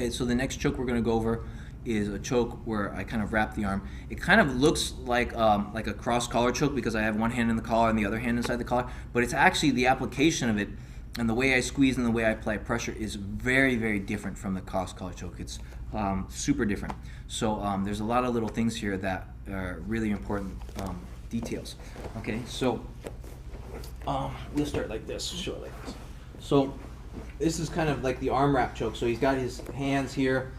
Okay, so the next choke we're going to go over is a choke where I kind of wrap the arm. It kind of looks like a cross collar choke because I have one hand in the collar and the other hand inside the collar, but it's actually the application of it and the way I squeeze and the way I apply pressure is very, very different from the cross collar choke. It's super different. So there's a lot of little things here that are really important details. Okay, so we'll start like this, show it like this. So this is kind of like the arm wrap choke. So he's got his hands here.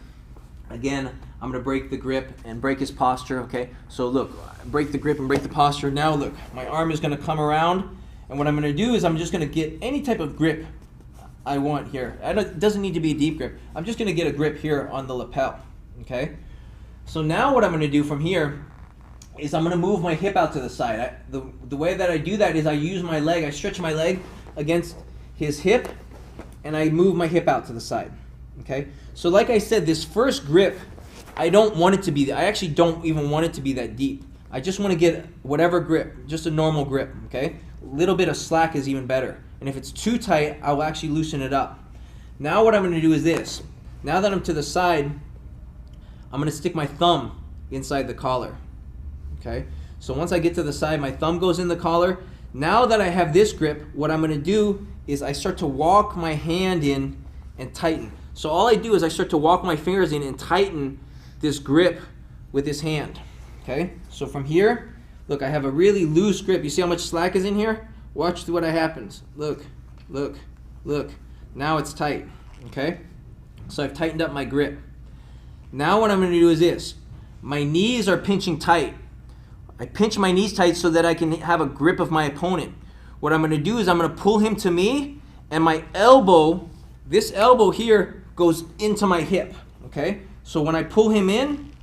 Again, I'm going to break the grip and break his posture, okay? So look, break the grip and break the posture. Now look, my arm is going to come around, and what I'm going to do is I'm just going to get any type of grip I want here. It doesn't need to be a deep grip. I'm just going to get a grip here on the lapel, okay? So now what I'm going to do from here is I'm going to move my hip out to the side. The way that I do that is I use my leg, I stretch my leg against his hip, and I move my hip out to the side. Okay, so like I said, this first grip, I don't want it to be, I actually don't even want it to be that deep. I just want to get whatever grip, just a normal grip, okay? A little bit of slack is even better. And if it's too tight, I will actually loosen it up. Now what I'm going to do is this. Now that I'm to the side, I'm going to stick my thumb inside the collar, okay? So once I get to the side, my thumb goes in the collar. Now that I have this grip, what I'm going to do is I start to walk my hand in and tighten. So all I do is I start to walk my fingers in and tighten this grip with this hand, okay? So from here, look, I have a really loose grip. You see how much slack is in here? Watch what happens. Look, look, look. Now it's tight, okay? So I've tightened up my grip. Now what I'm going to do is this. My knees are pinching tight. I pinch my knees tight so that I can have a grip of my opponent. What I'm going to do is I'm going to pull him to me, and my elbow, this elbow here, goes into my hip, okay? So when I pull him in,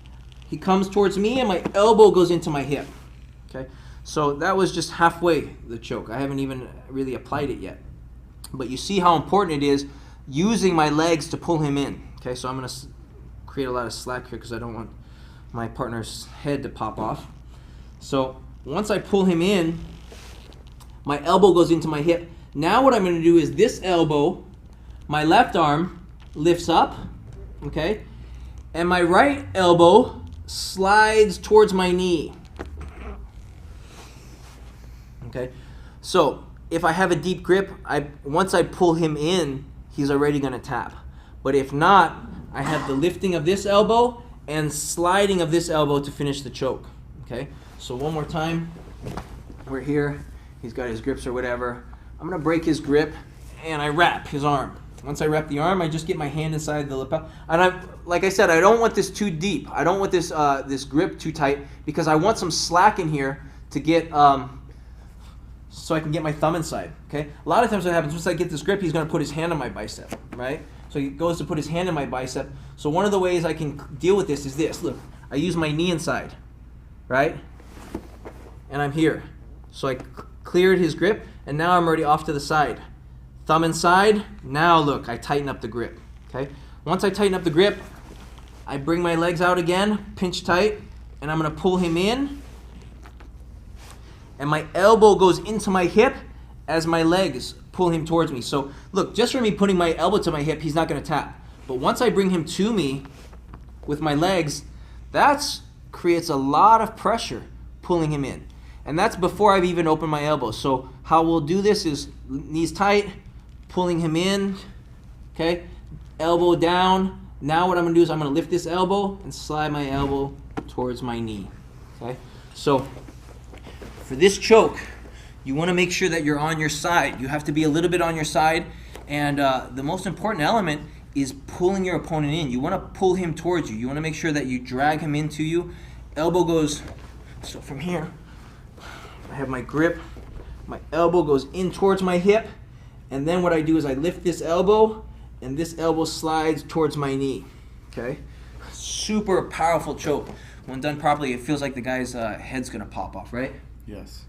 he comes towards me and my elbow goes into my hip, okay? So that was just halfway the choke. I haven't even really applied it yet. But you see how important it is using my legs to pull him in, okay? So I'm gonna create a lot of slack here because I don't want my partner's head to pop off. So once I pull him in, my elbow goes into my hip. Now what I'm gonna do is this elbow, my left arm, lifts up, okay, and my right elbow slides towards my knee, okay. So if I have a deep grip, once I pull him in, he's already going to tap. But if not, I have the lifting of this elbow and sliding of this elbow to finish the choke, okay. So one more time, we're here, he's got his grips or whatever. I'm going to break his grip and I wrap his arm. Once I wrap the arm, I just get my hand inside the lapel. And like I said, I don't want this too deep. I don't want this this grip too tight because I want some slack in here to get, so I can get my thumb inside, okay? A lot of times what happens, once I get this grip, he's going to put his hand on my bicep, right? So he goes to put his hand in my bicep. So one of the ways I can deal with this is this. Look, I use my knee inside, right? And I'm here. So I cleared his grip, and now I'm already off to the side. Thumb inside, now look, I tighten up the grip, okay? Once I tighten up the grip, I bring my legs out again, pinch tight, and I'm gonna pull him in, and my elbow goes into my hip as my legs pull him towards me. So look, just for me putting my elbow to my hip, he's not gonna tap. But once I bring him to me with my legs, that creates a lot of pressure pulling him in. And that's before I've even opened my elbow. So how we'll do this is knees tight, pulling him in, okay, elbow down. Now what I'm gonna do is I'm gonna lift this elbow and slide my elbow towards my knee, okay? So for this choke, you wanna make sure that you're on your side. You have to be a little bit on your side, and the most important element is pulling your opponent in. You wanna pull him towards you. You wanna make sure that you drag him into you. Elbow goes, so from here, I have my grip, my elbow goes in towards my hip, and then what I do is I lift this elbow, and this elbow slides towards my knee, okay? Super powerful choke. When done properly, it feels like the guy's head's gonna pop off, right? Yes.